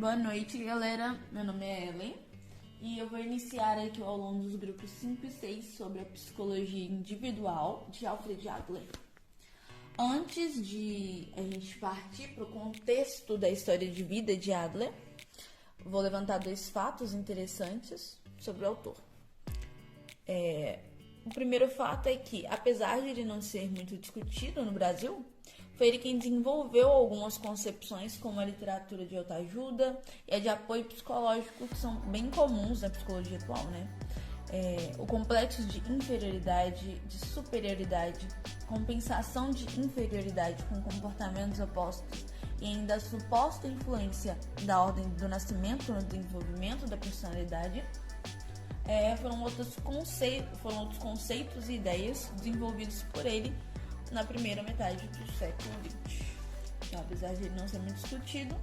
Boa noite, galera. Meu nome é Ellen e eu vou iniciar aqui ao longo dos grupos 5 e 6 sobre a psicologia individual de Alfred Adler. Antes de a gente partir para o contexto da história de vida de Adler, vou levantar 2 fatos interessantes sobre o autor. O primeiro fato é que, apesar de ele não ser muito discutido no Brasil, foi ele quem desenvolveu algumas concepções como a literatura de autoajuda e a de apoio psicológico, que são bem comuns na psicologia atual, né? O complexo de inferioridade, de superioridade, compensação de inferioridade com comportamentos opostos e ainda a suposta influência da ordem do nascimento no desenvolvimento da personalidade foram outros conceitos e ideias desenvolvidos por ele na primeira metade do século XX. Então, apesar de ele não ser muito discutido,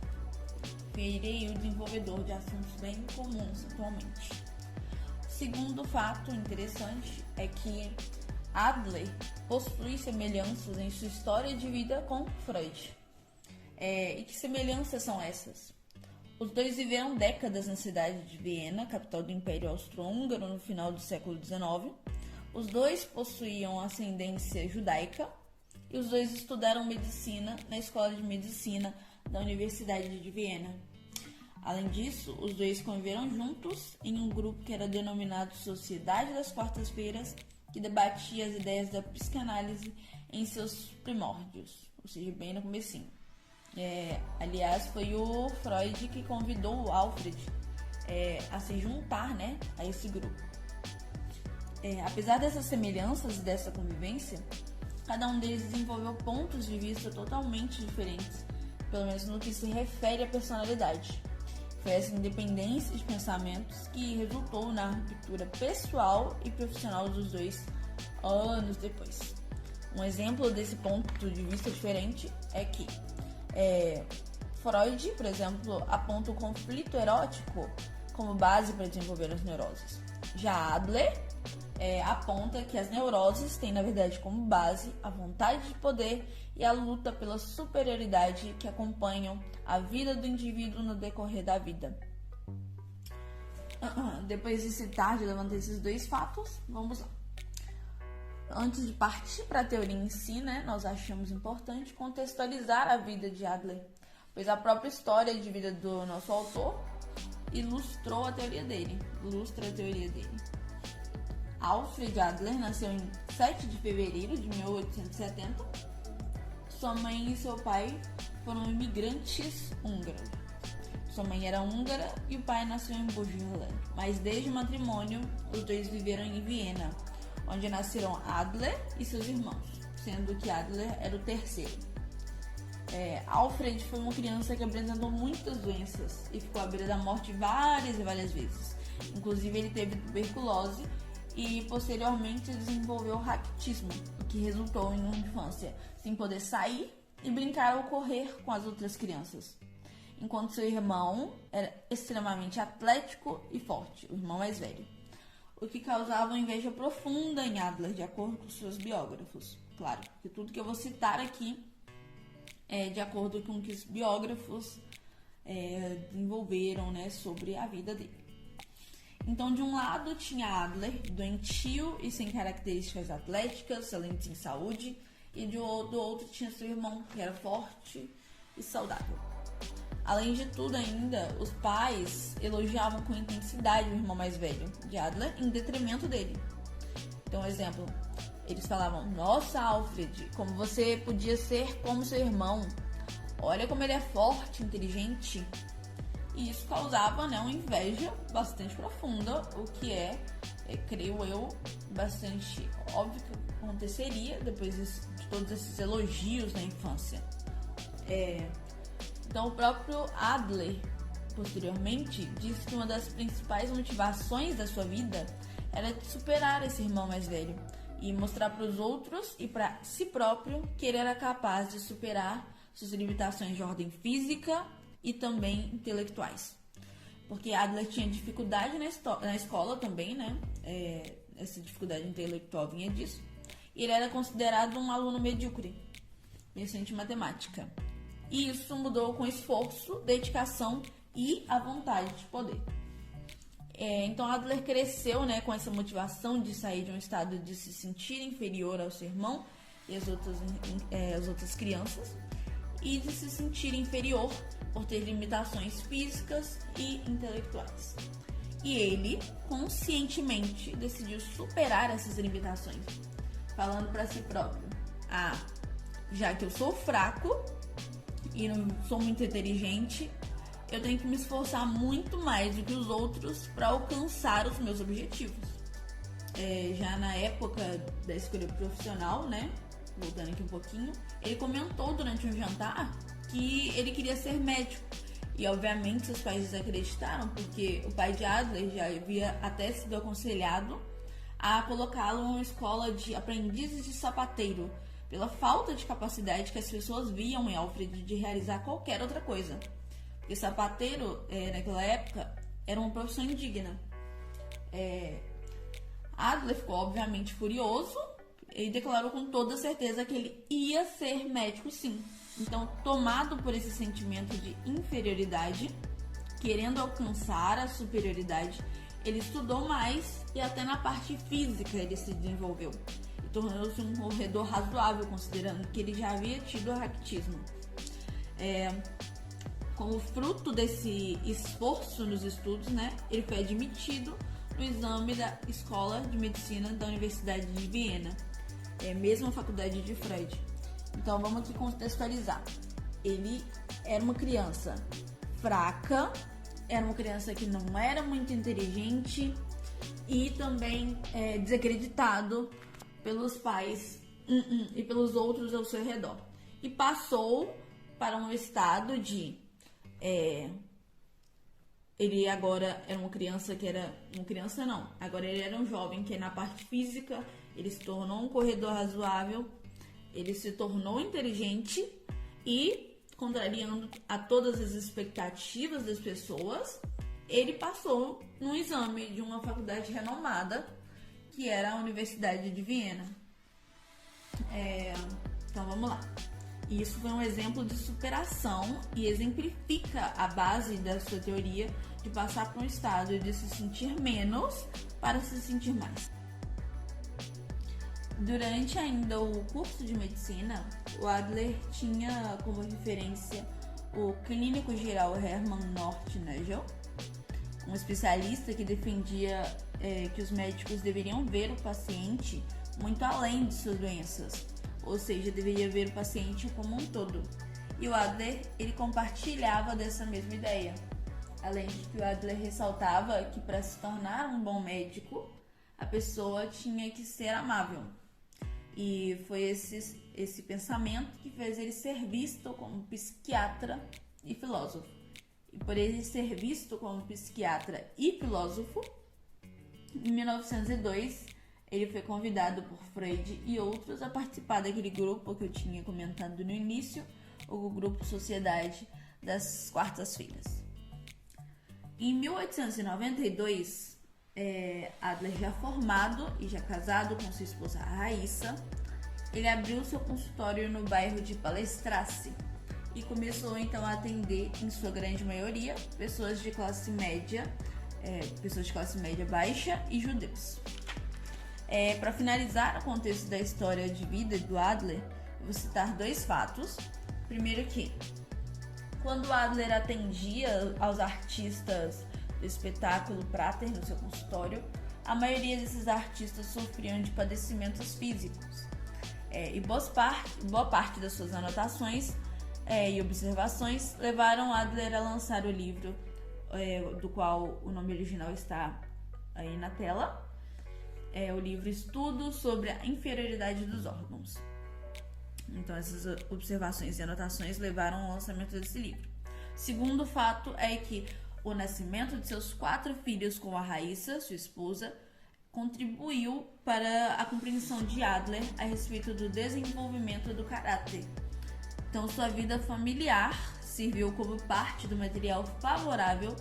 foi ele o desenvolvedor de assuntos bem comuns atualmente. Segundo fato interessante é que Adler possui semelhanças em sua história de vida com Freud. E que semelhanças são essas? Os dois viveram décadas na cidade de Viena, capital do Império Austro-Húngaro, no final do século XIX. Os dois possuíam ascendência judaica e os dois estudaram medicina na Escola de Medicina da Universidade de Viena. Além disso, os dois conviveram juntos em um grupo que era denominado Sociedade das Quartas-Feiras, que debatia as ideias da psicanálise em seus primórdios, ou seja, bem no comecinho. Aliás, foi o Freud que convidou o Alfred a se juntar, a esse grupo. Apesar dessas semelhanças e dessa convivência, cada um deles desenvolveu pontos de vista totalmente diferentes, pelo menos no que se refere à personalidade. Foi essa independência de pensamentos que resultou na ruptura pessoal e profissional dos dois anos depois. Um exemplo desse ponto de vista diferente é que Freud, por exemplo, aponta o conflito erótico como base para desenvolver as neuroses. Já Adler aponta que as neuroses têm, na verdade, como base a vontade de poder e a luta pela superioridade que acompanham a vida do indivíduo no decorrer da vida. Depois de citar, de levantar esses 2 fatos, vamos lá. Antes de partir para a teoria em si, nós achamos importante contextualizar a vida de Adler, pois a própria história de vida do nosso autor ilustra a teoria dele. Alfred Adler nasceu em 7 de fevereiro de 1870. Sua mãe e seu pai foram imigrantes húngaros. Sua mãe era húngara e o pai nasceu em Burgenland. Mas desde o matrimônio, os dois viveram em Viena, onde nasceram Adler e seus irmãos, sendo que Adler era o terceiro. Alfred foi uma criança que apresentou muitas doenças e ficou à beira da morte várias e várias vezes. Inclusive, ele teve tuberculose e posteriormente desenvolveu raquitismo, o que resultou em uma infância sem poder sair e brincar ou correr com as outras crianças. Enquanto seu irmão era extremamente atlético e forte, o irmão mais velho, o que causava uma inveja profunda em Adler, de acordo com seus biógrafos. Claro, que tudo que eu vou citar aqui é de acordo com o que os biógrafos desenvolveram sobre a vida dele. Então, de um lado tinha Adler, doentio e sem características atléticas, além de sem saúde, e do outro tinha seu irmão, que era forte e saudável. Além de tudo ainda, os pais elogiavam com intensidade o irmão mais velho de Adler, em detrimento dele. Então, exemplo, eles falavam: "Nossa, Alfred, como você podia ser como seu irmão. Olha como ele é forte, inteligente." E isso causava uma inveja bastante profunda, o que creio eu, bastante óbvio que aconteceria depois de todos esses elogios na infância. Então, o próprio Adler, posteriormente, disse que uma das principais motivações da sua vida era de superar esse irmão mais velho e mostrar para os outros e para si próprio que ele era capaz de superar suas limitações de ordem física e também intelectuais. Porque Adler tinha dificuldade na escola também, essa dificuldade intelectual vinha disso. E ele era considerado um aluno medíocre, pensante em matemática. E isso mudou com esforço, dedicação e a vontade de poder. Então Adler cresceu, né, com essa motivação de sair de um estado de se sentir inferior ao seu irmão e as outras crianças, e de se sentir inferior por ter limitações físicas e intelectuais. E ele conscientemente decidiu superar essas limitações, falando para si próprio: já que eu sou fraco e não sou muito inteligente, eu tenho que me esforçar muito mais do que os outros para alcançar os meus objetivos. Já na época da escolha profissional, né, voltando aqui um pouquinho, ele comentou durante um jantar que ele queria ser médico. E obviamente seus pais desacreditaram, porque o pai de Adler já havia até sido aconselhado a colocá-lo em uma escola de aprendizes de sapateiro, pela falta de capacidade que as pessoas viam em Alfred de realizar qualquer outra coisa. Porque sapateiro, naquela época, era uma profissão indigna. Adler ficou obviamente furioso e declarou com toda certeza que ele ia ser médico, sim. Então, tomado por esse sentimento de inferioridade, querendo alcançar a superioridade, ele estudou mais e até na parte física ele se desenvolveu. E tornou-se um corredor razoável, considerando que ele já havia tido raquitismo. Como fruto desse esforço nos estudos, né, ele foi admitido no exame da Escola de Medicina da Universidade de Viena, mesma faculdade de Freud. Então vamos aqui contextualizar. Ele era uma criança fraca, era uma criança que não era muito inteligente e também desacreditado pelos pais e pelos outros ao seu redor. E passou para um estado de... ele agora era uma criança que era... Uma criança não, agora ele era um jovem que na parte física ele se tornou um corredor razoável, ele se tornou inteligente e, contrariando a todas as expectativas das pessoas, ele passou num exame de uma faculdade renomada, que era a Universidade de Viena. Então vamos lá. Isso foi um exemplo de superação e exemplifica a base da sua teoria de passar por um estado de se sentir menos para se sentir mais. Durante ainda o curso de medicina, o Adler tinha como referência o clínico geral Hermann Nord-Nagel, um especialista que defendia que os médicos deveriam ver o paciente muito além de suas doenças, ou seja, deveria ver o paciente como um todo. E o Adler, ele compartilhava dessa mesma ideia, além de que o Adler ressaltava que para se tornar um bom médico, a pessoa tinha que ser amável. E foi esse pensamento que fez ele ser visto como psiquiatra e filósofo. E por ele ser visto como psiquiatra e filósofo, em 1902, ele foi convidado por Freud e outros a participar daquele grupo que eu tinha comentado no início, o grupo Sociedade das Quartas-Feiras. Em 1892, Adler, já formado e já casado com sua esposa Raíssa, ele abriu seu consultório no bairro de Palestrace e começou então a atender, em sua grande maioria, pessoas de classe média baixa e judeus. Para finalizar o contexto da história de vida do Adler, eu vou citar dois fatos. Primeiro que, quando Adler atendia aos artistas do espetáculo Prater no seu consultório, a maioria desses artistas sofriam de padecimentos físicos. E boa parte das suas anotações e observações levaram Adler a lançar o livro, do qual o nome original está aí na tela, o livro Estudo sobre a Inferioridade dos Órgãos. Então essas observações e anotações levaram ao lançamento desse livro. Segundo fato é que o nascimento de seus 4 filhos com a Raíssa, sua esposa, contribuiu para a compreensão de Adler a respeito do desenvolvimento do caráter. Então, sua vida familiar serviu como parte do material favorável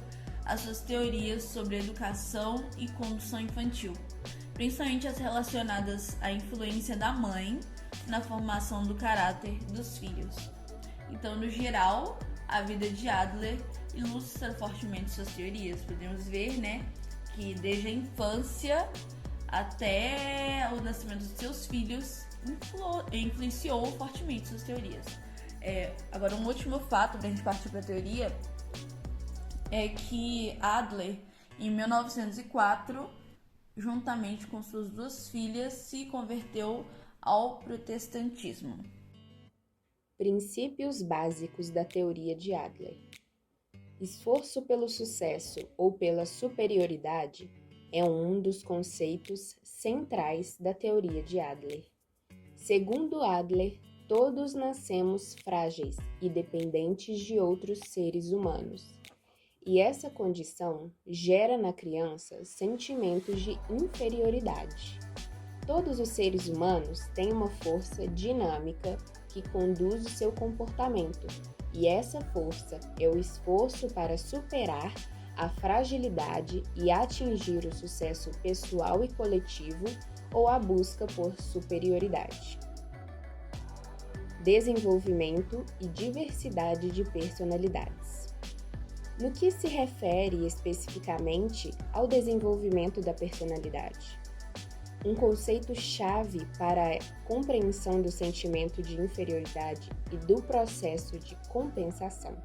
às suas teorias sobre educação e condução infantil, principalmente as relacionadas à influência da mãe na formação do caráter dos filhos. Então, no geral, a vida de Adler ilustra fortemente suas teorias. Podemos ver, que desde a infância até o nascimento de seus filhos influenciou fortemente suas teorias. Agora, um último fato para a gente partir para a teoria é que Adler, em 1904, juntamente com suas 2 filhas, se converteu ao protestantismo. Princípios básicos da teoria de Adler. Esforço pelo sucesso ou pela superioridade é um dos conceitos centrais da teoria de Adler. Segundo Adler, todos nascemos frágeis e dependentes de outros seres humanos. E essa condição gera na criança sentimentos de inferioridade. Todos os seres humanos têm uma força dinâmica que conduz o seu comportamento, e essa força é o esforço para superar a fragilidade e atingir o sucesso pessoal e coletivo ou a busca por superioridade. Desenvolvimento e diversidade de personalidades. No que se refere especificamente ao desenvolvimento da personalidade? Um conceito-chave para a compreensão do sentimento de inferioridade e do processo de compensação.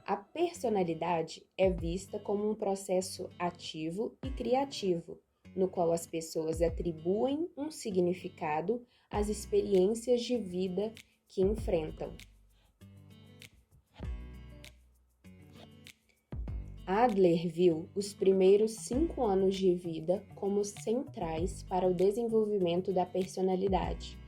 A personalidade é vista como um processo ativo e criativo, no qual as pessoas atribuem um significado às experiências de vida que enfrentam. Adler viu os primeiros 5 anos de vida como centrais para o desenvolvimento da personalidade,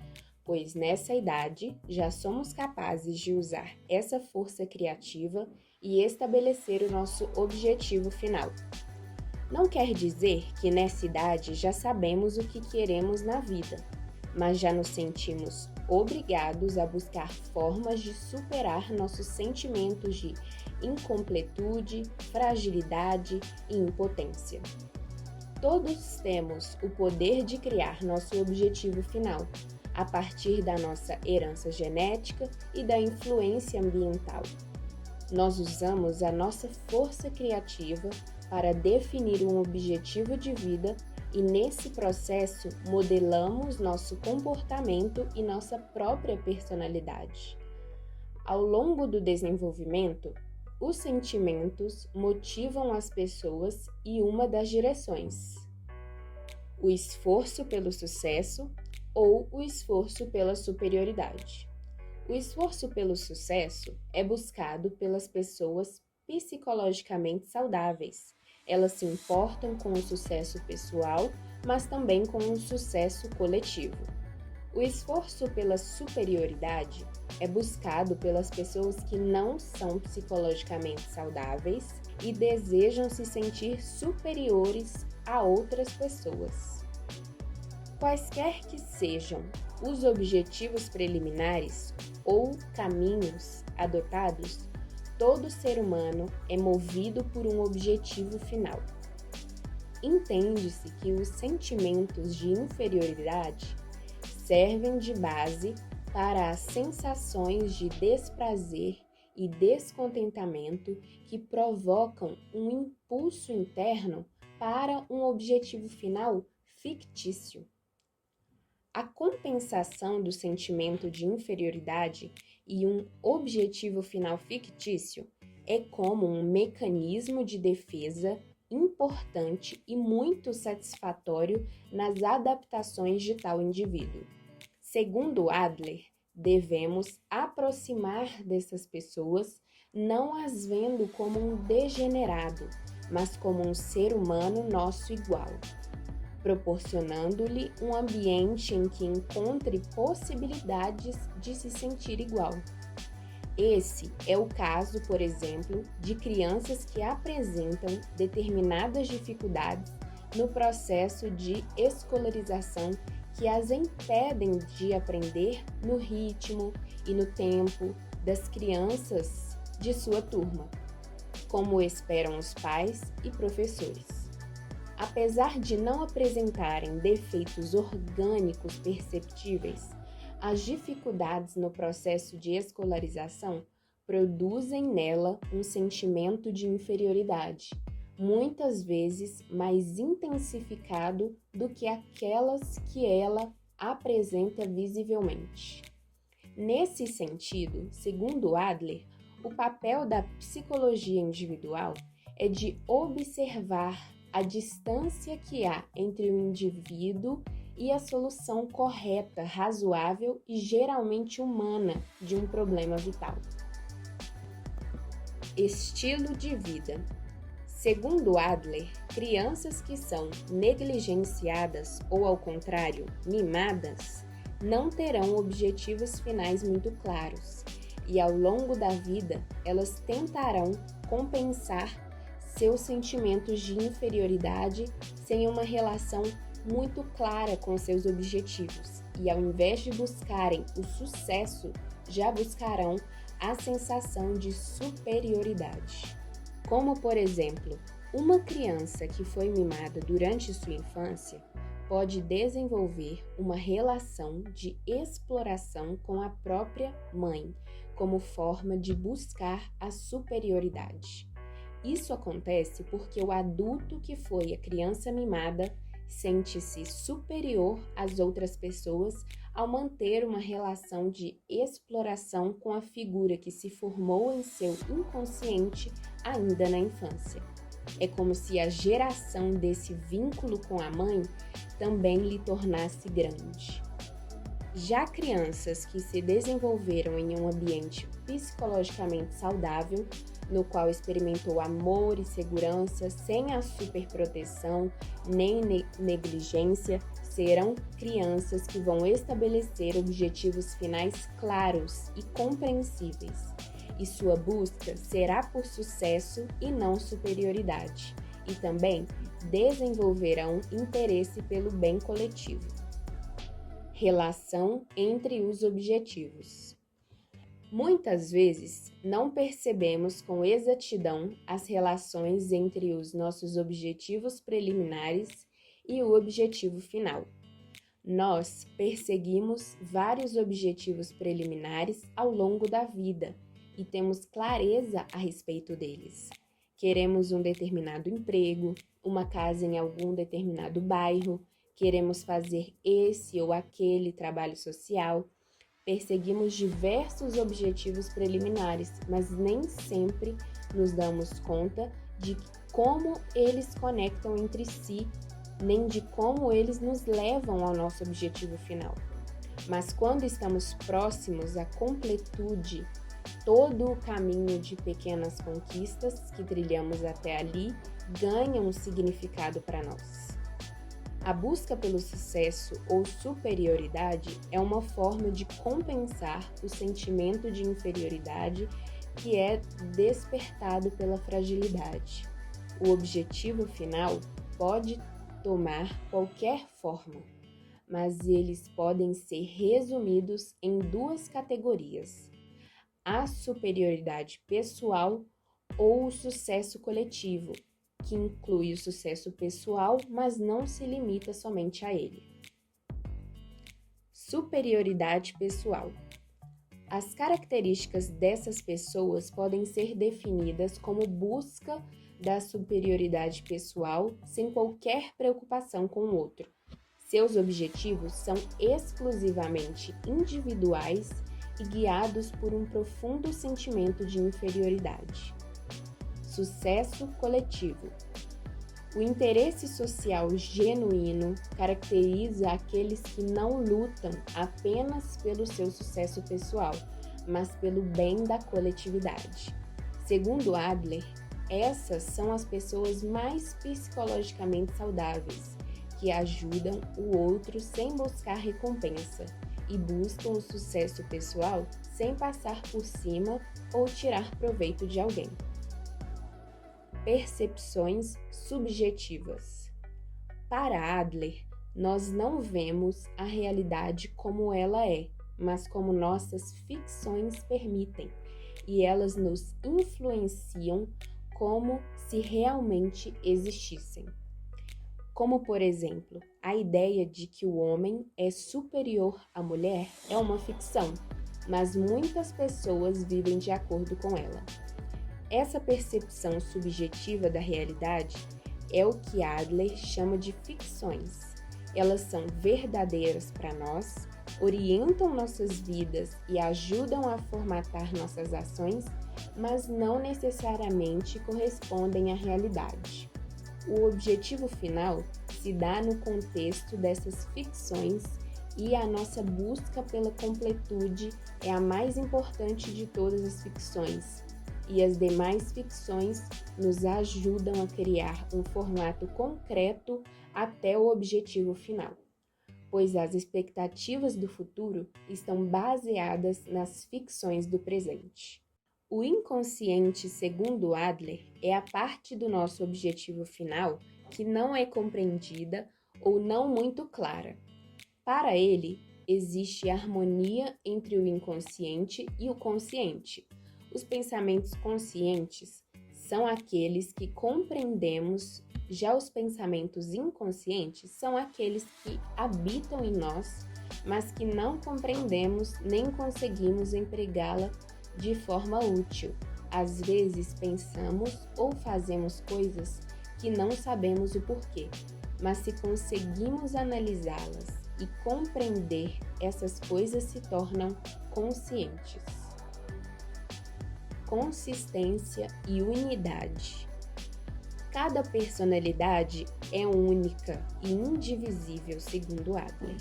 pois nessa idade já somos capazes de usar essa força criativa e estabelecer o nosso objetivo final. Não quer dizer que nessa idade já sabemos o que queremos na vida, mas já nos sentimos obrigados a buscar formas de superar nossos sentimentos de incompletude, fragilidade e impotência. Todos temos o poder de criar nosso objetivo final, a partir da nossa herança genética e da influência ambiental. Nós usamos a nossa força criativa para definir um objetivo de vida e, nesse processo, modelamos nosso comportamento e nossa própria personalidade. Ao longo do desenvolvimento, os sentimentos motivam as pessoas e uma das direções: o esforço pelo sucesso ou o esforço pela superioridade. O esforço pelo sucesso é buscado pelas pessoas psicologicamente saudáveis. Elas se importam com o sucesso pessoal, mas também com o sucesso coletivo. O esforço pela superioridade é buscado pelas pessoas que não são psicologicamente saudáveis e desejam se sentir superiores a outras pessoas. Quaisquer que sejam os objetivos preliminares ou caminhos adotados, todo ser humano é movido por um objetivo final. Entende-se que os sentimentos de inferioridade servem de base para as sensações de desprazer e descontentamento que provocam um impulso interno para um objetivo final fictício. A compensação do sentimento de inferioridade e um objetivo final fictício é como um mecanismo de defesa importante e muito satisfatório nas adaptações de tal indivíduo. Segundo Adler, devemos aproximar dessas pessoas não as vendo como um degenerado, mas como um ser humano nosso igual, proporcionando-lhe um ambiente em que encontre possibilidades de se sentir igual. Esse é o caso, por exemplo, de crianças que apresentam determinadas dificuldades no processo de escolarização que as impedem de aprender no ritmo e no tempo das crianças de sua turma, como esperam os pais e professores. Apesar de não apresentarem defeitos orgânicos perceptíveis, as dificuldades no processo de escolarização produzem nela um sentimento de inferioridade, muitas vezes mais intensificado do que aquelas que ela apresenta visivelmente. Nesse sentido, segundo Adler, o papel da psicologia individual é de observar a distância que há entre o indivíduo e a solução correta, razoável e geralmente humana de um problema vital. Estilo de vida. Segundo Adler, crianças que são negligenciadas ou, ao contrário, mimadas, não terão objetivos finais muito claros e, ao longo da vida, elas tentarão compensar seus sentimentos de inferioridade sem uma relação muito clara com seus objetivos e, ao invés de buscarem o sucesso, já buscarão a sensação de superioridade. Como, por exemplo, uma criança que foi mimada durante sua infância pode desenvolver uma relação de exploração com a própria mãe, como forma de buscar a superioridade. Isso acontece porque o adulto que foi a criança mimada sente-se superior às outras pessoas ao manter uma relação de exploração com a figura que se formou em seu inconsciente ainda na infância. É como se a geração desse vínculo com a mãe também lhe tornasse grande. Já crianças que se desenvolveram em um ambiente psicologicamente saudável, no qual experimentou amor e segurança sem a superproteção nem negligência, serão crianças que vão estabelecer objetivos finais claros e compreensíveis, e sua busca será por sucesso e não superioridade, e também desenvolverão interesse pelo bem coletivo. Relação entre os objetivos. Muitas vezes, não percebemos com exatidão as relações entre os nossos objetivos preliminares e o objetivo final. Nós perseguimos vários objetivos preliminares ao longo da vida e temos clareza a respeito deles. Queremos um determinado emprego, uma casa em algum determinado bairro, queremos fazer esse ou aquele trabalho social. Perseguimos diversos objetivos preliminares, mas nem sempre nos damos conta de como eles conectam entre si, nem de como eles nos levam ao nosso objetivo final. Mas quando estamos próximos à completude, todo o caminho de pequenas conquistas que trilhamos até ali ganha um significado para nós. A busca pelo sucesso ou superioridade é uma forma de compensar o sentimento de inferioridade que é despertado pela fragilidade. O objetivo final pode tomar qualquer forma, mas eles podem ser resumidos em duas categorias: a superioridade pessoal ou o sucesso coletivo, que inclui o sucesso pessoal, mas não se limita somente a ele. Superioridade pessoal. As características dessas pessoas podem ser definidas como busca da superioridade pessoal sem qualquer preocupação com o outro. Seus objetivos são exclusivamente individuais e guiados por um profundo sentimento de inferioridade. Sucesso coletivo. O interesse social genuíno caracteriza aqueles que não lutam apenas pelo seu sucesso pessoal, mas pelo bem da coletividade. Segundo Adler, essas são as pessoas mais psicologicamente saudáveis, que ajudam o outro sem buscar recompensa e buscam o sucesso pessoal sem passar por cima ou tirar proveito de alguém. Percepções subjetivas. Para Adler, nós não vemos a realidade como ela é, mas como nossas ficções permitem, e elas nos influenciam como se realmente existissem. Como, por exemplo, a ideia de que o homem é superior à mulher é uma ficção, mas muitas pessoas vivem de acordo com ela. Essa percepção subjetiva da realidade é o que Adler chama de ficções. Elas são verdadeiras para nós, orientam nossas vidas e ajudam a formatar nossas ações, mas não necessariamente correspondem à realidade. O objetivo final se dá no contexto dessas ficções e a nossa busca pela completude é a mais importante de todas as ficções, e as demais ficções nos ajudam a criar um formato concreto até o objetivo final, pois as expectativas do futuro estão baseadas nas ficções do presente. O inconsciente, segundo Adler, é a parte do nosso objetivo final que não é compreendida ou não muito clara. Para ele, existe harmonia entre o inconsciente e o consciente. Os pensamentos conscientes são aqueles que compreendemos, já os pensamentos inconscientes são aqueles que habitam em nós, mas que não compreendemos nem conseguimos empregá-la de forma útil. Às vezes pensamos ou fazemos coisas que não sabemos o porquê, mas se conseguimos analisá-las e compreender, essas coisas se tornam conscientes. Consistência e unidade. Cada personalidade é única e indivisível, segundo Adler.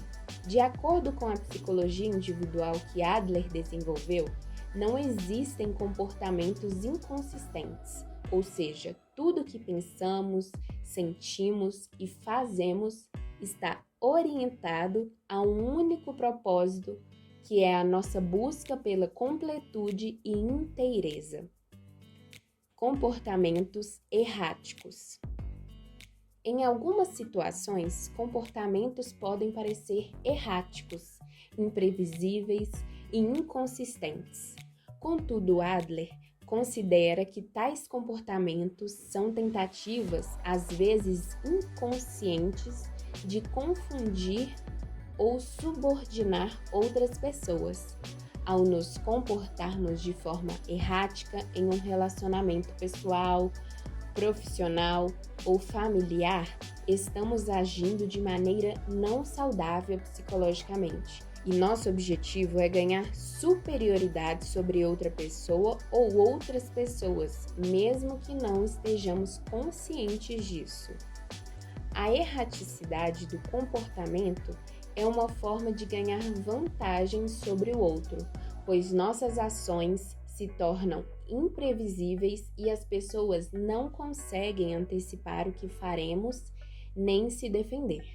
De acordo com a psicologia individual que Adler desenvolveu, não existem comportamentos inconsistentes, ou seja, tudo que pensamos, sentimos e fazemos está orientado a um único propósito, que é a nossa busca pela completude e inteireza. Comportamentos erráticos. Em algumas situações, comportamentos podem parecer erráticos, imprevisíveis e inconsistentes. Contudo, Adler considera que tais comportamentos são tentativas, às vezes inconscientes, de confundir ou subordinar outras pessoas. Ao nos comportarmos de forma errática em um relacionamento pessoal, profissional ou familiar, estamos agindo de maneira não saudável psicologicamente. E nosso objetivo é ganhar superioridade sobre outra pessoa ou outras pessoas, mesmo que não estejamos conscientes disso. A erraticidade do comportamento é uma forma de ganhar vantagem sobre o outro, pois nossas ações se tornam imprevisíveis e as pessoas não conseguem antecipar o que faremos nem se defender.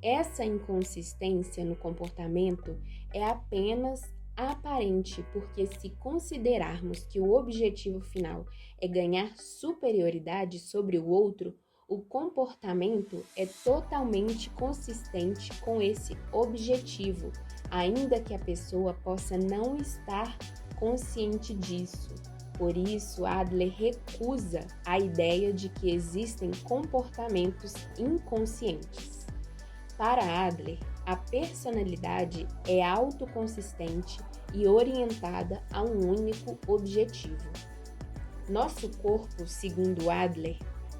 Essa inconsistência no comportamento é apenas aparente, porque se considerarmos que o objetivo final é ganhar superioridade sobre o outro, o comportamento é totalmente consistente com esse objetivo, ainda que a pessoa possa não estar consciente disso. Por isso, Adler recusa a ideia de que existem comportamentos inconscientes. Para Adler, a personalidade é autoconsistente e orientada a um único objetivo. Nosso corpo, segundo Adler,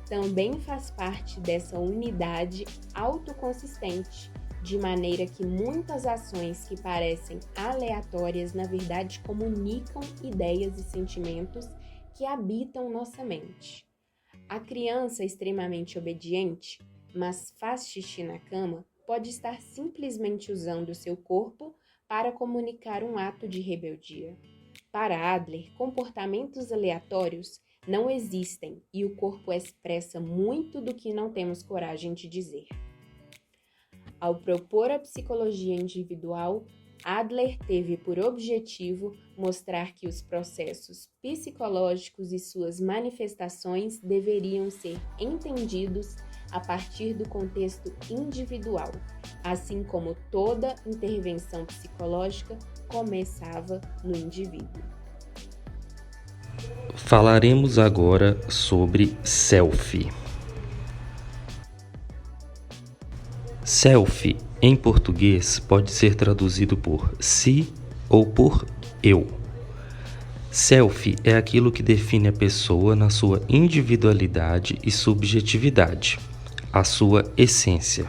também faz parte dessa unidade autoconsistente, de maneira que muitas ações que parecem aleatórias, na verdade, comunicam ideias e sentimentos que habitam nossa mente. A criança extremamente obediente, mas faz xixi na cama, pode estar simplesmente usando o seu corpo para comunicar um ato de rebeldia. Para Adler, comportamentos aleatórios não existem e o corpo expressa muito do que não temos coragem de dizer. Ao propor a psicologia individual, Adler teve por objetivo mostrar que os processos psicológicos e suas manifestações deveriam ser entendidos a partir do contexto individual, assim como toda intervenção psicológica começava no indivíduo. Falaremos agora sobre self. Self, em português, pode ser traduzido por si ou por eu. Self é aquilo que define a pessoa na sua individualidade e subjetividade, a sua essência.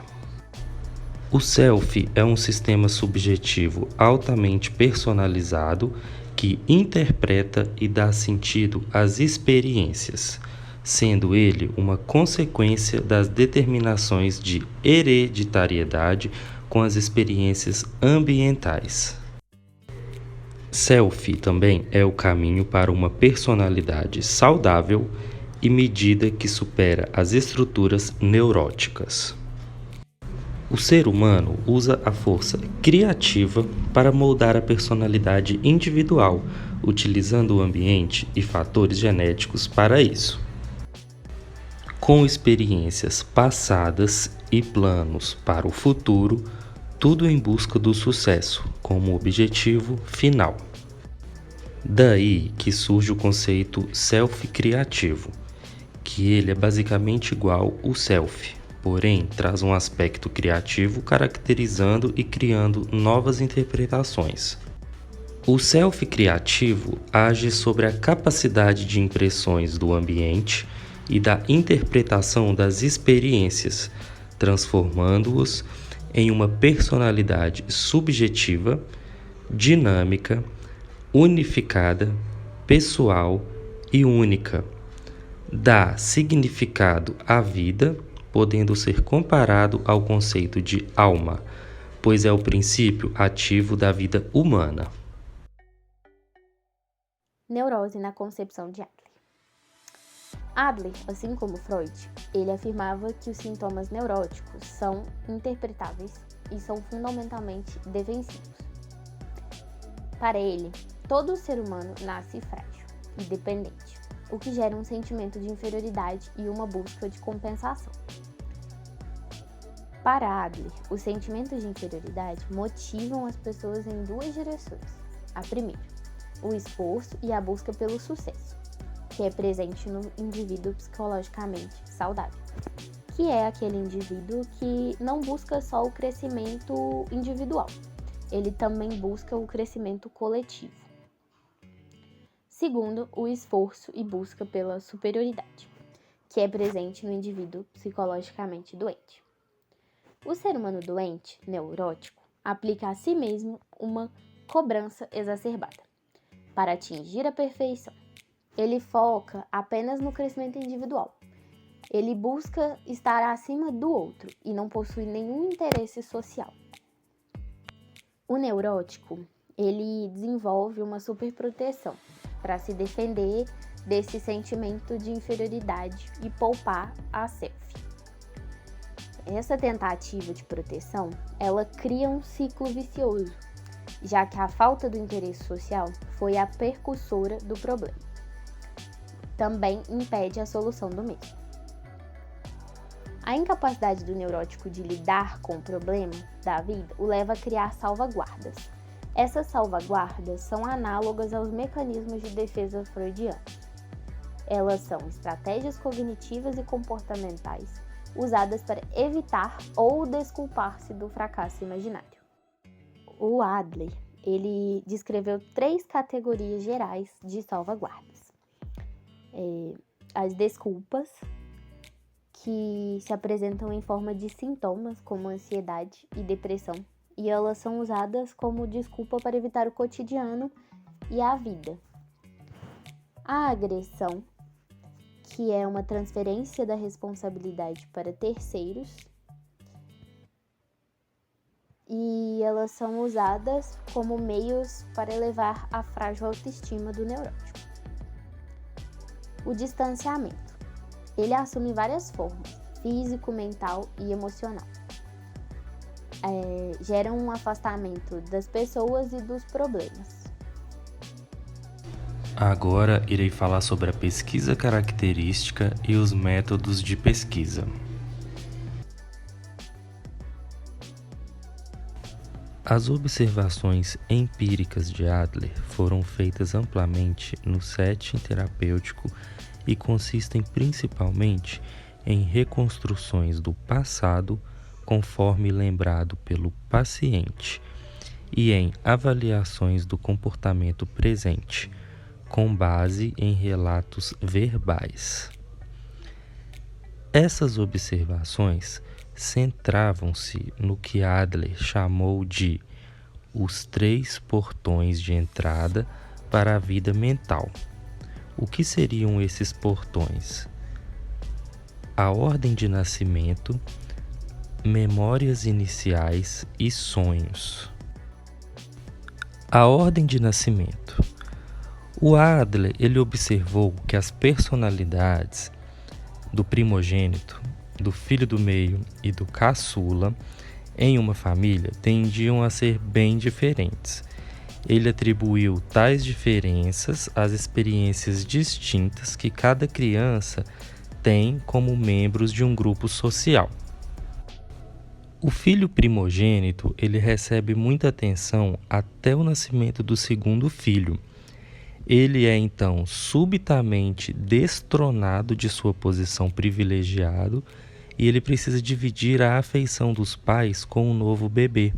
O self é um sistema subjetivo altamente personalizado que interpreta e dá sentido às experiências, sendo ele uma consequência das determinações de hereditariedade com as experiências ambientais. Self também é o caminho para uma personalidade saudável e medida que supera as estruturas neuróticas. O ser humano usa a força criativa para moldar a personalidade individual, utilizando o ambiente e fatores genéticos para isso. Com experiências passadas e planos para o futuro, tudo em busca do sucesso como objetivo final. Daí que surge o conceito self-criativo, que ele é basicamente igual ao self, porém traz um aspecto criativo caracterizando e criando novas interpretações. O self-criativo age sobre a capacidade de impressões do ambiente e da interpretação das experiências, transformando-os em uma personalidade subjetiva, dinâmica, unificada, pessoal e única. Dá significado à vida, podendo ser comparado ao conceito de alma, pois é o princípio ativo da vida humana. Neurose na concepção de Adler. Adler, assim como Freud, ele afirmava que os sintomas neuróticos são interpretáveis e são fundamentalmente defensivos. Para ele, todo ser humano nasce frágil e dependente, o que gera um sentimento de inferioridade e uma busca de compensação. Para Adler, os sentimentos de inferioridade motivam as pessoas em duas direções. A primeira, o esforço e a busca pelo sucesso, que é presente no indivíduo psicologicamente saudável, que é aquele indivíduo que não busca só o crescimento individual, ele também busca o crescimento coletivo. Segundo, o esforço e busca pela superioridade, que é presente no indivíduo psicologicamente doente. O ser humano doente, neurótico, aplica a si mesmo uma cobrança exacerbada para atingir a perfeição. Ele foca apenas no crescimento individual. Ele busca estar acima do outro e não possui nenhum interesse social. O neurótico, ele desenvolve uma superproteção para se defender desse sentimento de inferioridade e poupar a self. Essa tentativa de proteção, ela cria um ciclo vicioso, já que a falta do interesse social foi a precursora do problema. Também impede a solução do mesmo. A incapacidade do neurótico de lidar com o problema da vida o leva a criar salvaguardas. Essas salvaguardas são análogas aos mecanismos de defesa freudianos. Elas são estratégias cognitivas e comportamentais usadas para evitar ou desculpar-se do fracasso imaginário. O Adler, ele descreveu 3 categorias gerais de salvaguardas. As desculpas, que se apresentam em forma de sintomas como ansiedade e depressão, e elas são usadas como desculpa para evitar o cotidiano e a vida. A agressão, que é uma transferência da responsabilidade para terceiros, e elas são usadas como meios para elevar a frágil autoestima do neurótico. O distanciamento. Ele assume várias formas, físico, mental e emocional. Gera um afastamento das pessoas e dos problemas. Agora irei falar sobre a pesquisa característica e os métodos de pesquisa. As observações empíricas de Adler foram feitas amplamente no setting terapêutico e consistem principalmente em reconstruções do passado conforme lembrado pelo paciente e em avaliações do comportamento presente, com base em relatos verbais. Essas observações centravam-se no que Adler chamou de os 3 portões de entrada para a vida mental. O que seriam esses portões? A ordem de nascimento, memórias iniciais e sonhos. A ordem de nascimento. O Adler, ele observou que as personalidades do primogênito, do filho do meio e do caçula em uma família tendiam a ser bem diferentes. Ele atribuiu tais diferenças às experiências distintas que cada criança tem como membros de um grupo social. O filho primogênito, ele recebe muita atenção até o nascimento do segundo filho. Ele é então subitamente destronado de sua posição privilegiada e ele precisa dividir a afeição dos pais com o novo bebê.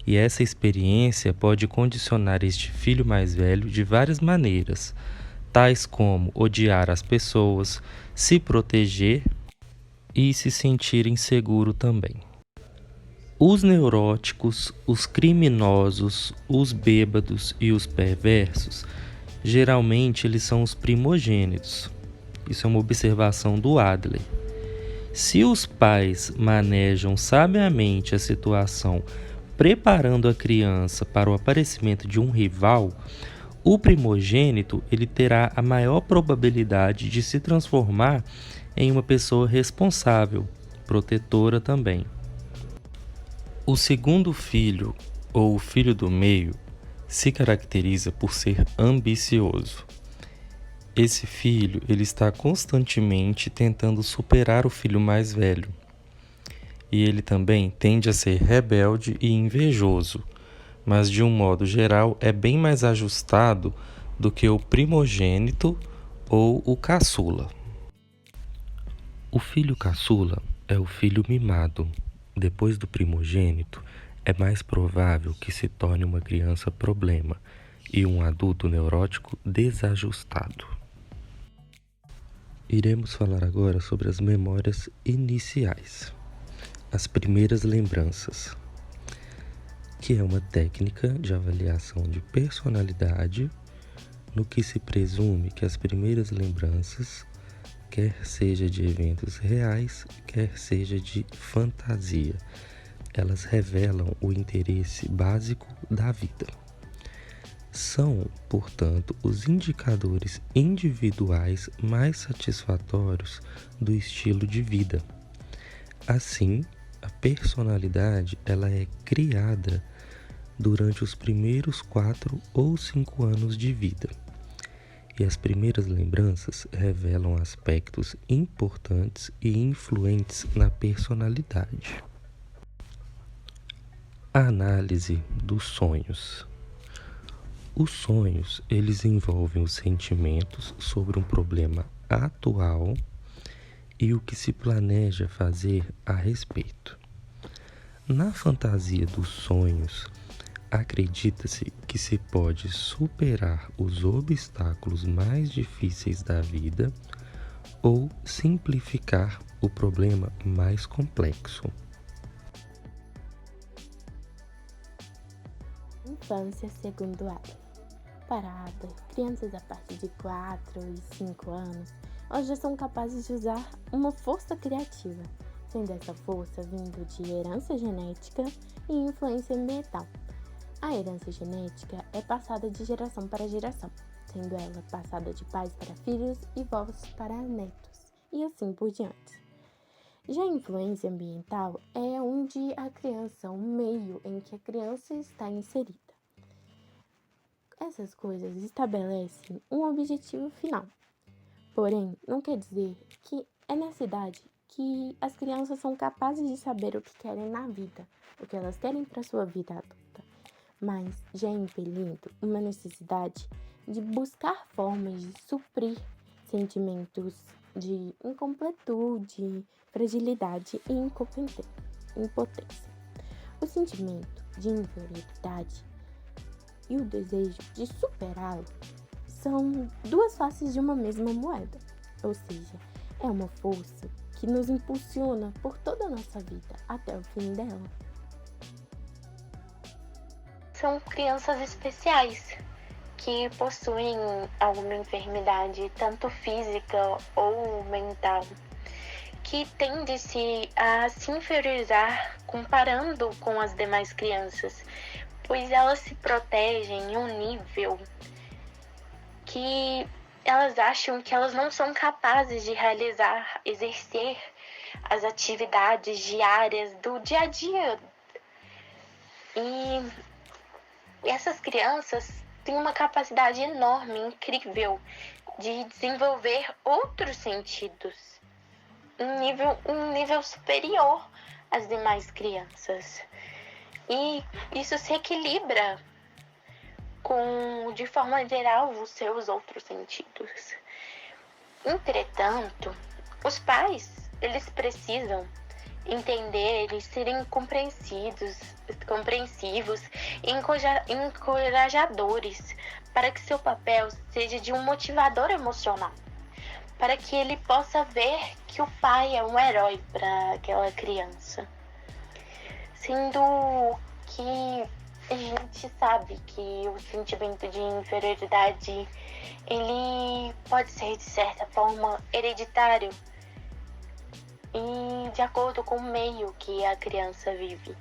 E essa experiência pode condicionar este filho mais velho de várias maneiras, tais como odiar as pessoas, se proteger e se sentir inseguro também. Os neuróticos, os criminosos, os bêbados e os perversos, geralmente eles são os primogênitos. Isso é uma observação do Adler. Se os pais manejam sabiamente a situação, preparando a criança para o aparecimento de um rival, o primogênito ele terá a maior probabilidade de se transformar em uma pessoa responsável, protetora também. O segundo filho, ou o filho do meio, se caracteriza por ser ambicioso. Esse filho ele está constantemente tentando superar o filho mais velho. E ele também tende a ser rebelde e invejoso, mas de um modo geral é bem mais ajustado do que o primogênito ou o caçula. O filho caçula é o filho mimado. Depois do primogênito, é mais provável que se torne uma criança problema e um adulto neurótico desajustado. Iremos falar agora sobre as memórias iniciais, as primeiras lembranças, que é uma técnica de avaliação de personalidade no que se presume que as primeiras lembranças, quer seja de eventos reais, quer seja de fantasia, elas revelam o interesse básico da vida. São, portanto, os indicadores individuais mais satisfatórios do estilo de vida. Assim, a personalidade ela é criada durante os primeiros 4 ou 5 anos de vida. E as primeiras lembranças revelam aspectos importantes e influentes na personalidade. A análise dos sonhos. Os sonhos, eles envolvem os sentimentos sobre um problema atual e o que se planeja fazer a respeito. Na fantasia dos sonhos, acredita-se que se pode superar os obstáculos mais difíceis da vida ou simplificar o problema mais complexo. Infância segundo Adler. Para Adler, crianças a partir de 4 e 5 anos elas já são capazes de usar uma força criativa, sendo essa força vindo de herança genética e influência ambiental. A herança genética é passada de geração para geração, sendo ela passada de pais para filhos e vós para netos, e assim por diante. Já a influência ambiental é onde a criança, o meio em que a criança está inserida. Essas coisas estabelecem um objetivo final. Porém, não quer dizer que é nessa idade que as crianças são capazes de saber o que querem na vida, o que elas querem para sua vida adulta, mas já é impelindo uma necessidade de buscar formas de suprir sentimentos de incompletude, fragilidade e impotência. O sentimento de inferioridade e o desejo de superá-lo são duas faces de uma mesma moeda, ou seja, é uma força que nos impulsiona por toda a nossa vida até o fim dela. São crianças especiais que possuem alguma enfermidade, tanto física ou mental, que tende-se a se inferiorizar comparando com as demais crianças, pois elas se protegem em um nível que elas acham que elas não são capazes de realizar, exercer as atividades diárias do dia a dia. E essas crianças têm uma capacidade enorme, incrível, de desenvolver outros sentidos, um nível superior às demais crianças. E isso se equilibra com, de forma geral, os seus outros sentidos. Entretanto, os pais, eles precisam entender e serem compreensivos e encorajadores para que seu papel seja de um motivador emocional, para que ele possa ver que o pai é um herói para aquela criança. Sendo que a gente sabe que o sentimento de inferioridade, ele pode ser, de certa forma, hereditário e de acordo com o meio que a criança vive.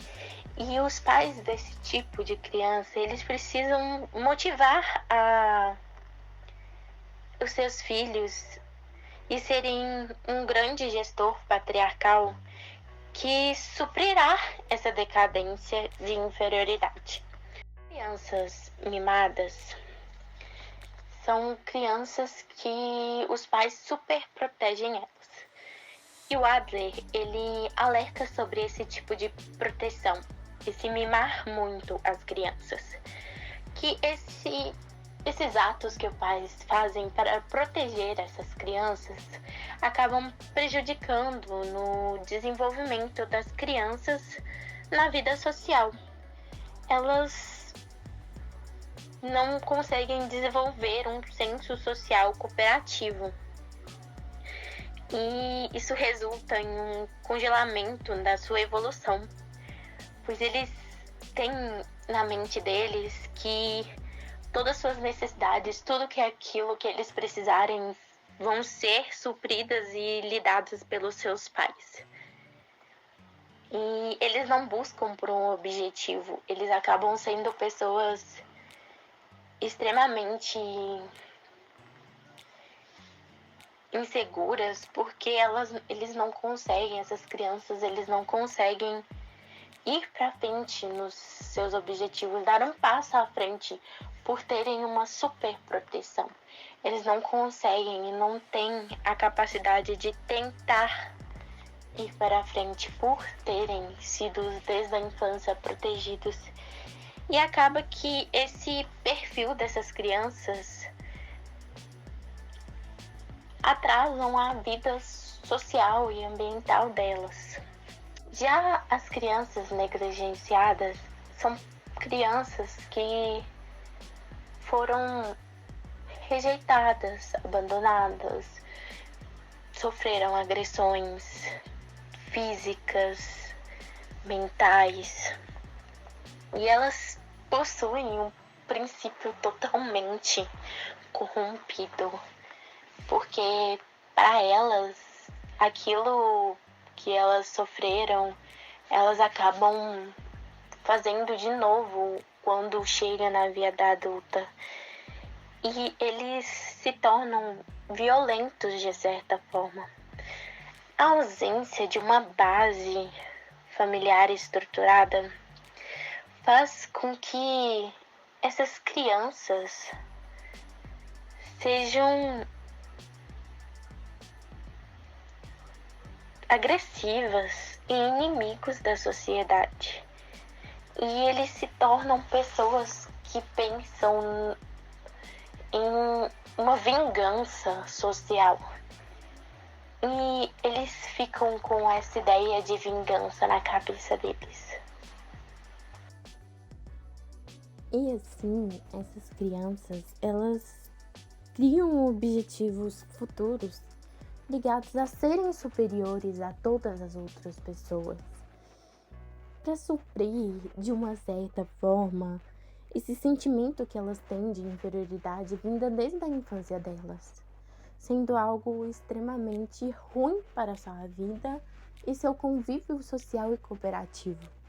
E os pais desse tipo de criança, eles precisam motivar os seus filhos e serem um grande gestor patriarcal que suprirá essa decadência de inferioridade. Crianças mimadas são crianças que os pais super protegem elas. E o Adler, ele alerta sobre esse tipo de proteção, esse mimar muito as crianças. Que esses atos que os pais fazem para proteger essas crianças acabam prejudicando no desenvolvimento das crianças na vida social. Elas não conseguem desenvolver um senso social cooperativo. E isso resulta em um congelamento da sua evolução, pois eles têm na mente deles que todas as suas necessidades, tudo que é aquilo que eles precisarem, vão ser supridas e lidadas pelos seus pais. E eles não buscam por um objetivo, eles acabam sendo pessoas extremamente inseguras, porque essas crianças, eles não conseguem ir para frente nos seus objetivos, dar um passo à frente por terem uma super proteção. Eles não conseguem e não têm a capacidade de tentar ir para frente por terem sido desde a infância protegidos. E acaba que esse perfil dessas crianças atrasam a vida social e ambiental delas. Já as crianças negligenciadas são crianças que foram rejeitadas, abandonadas, sofreram agressões físicas, mentais, e elas possuem um princípio totalmente corrompido, porque para elas, aquilo que elas sofreram, elas acabam fazendo de novo quando chega na vida adulta. E eles se tornam violentos de certa forma. A ausência de uma base familiar estruturada faz com que essas crianças sejam agressivas e inimigos da sociedade. E eles se tornam pessoas que pensam em uma vingança social. E eles ficam com essa ideia de vingança na cabeça deles. E assim, essas crianças, elas criam objetivos futuros ligados a serem superiores a todas as outras pessoas, para suprir, de uma certa forma, esse sentimento que elas têm de inferioridade vinda desde a infância delas, sendo algo extremamente ruim para a sua vida e seu convívio social e cooperativo.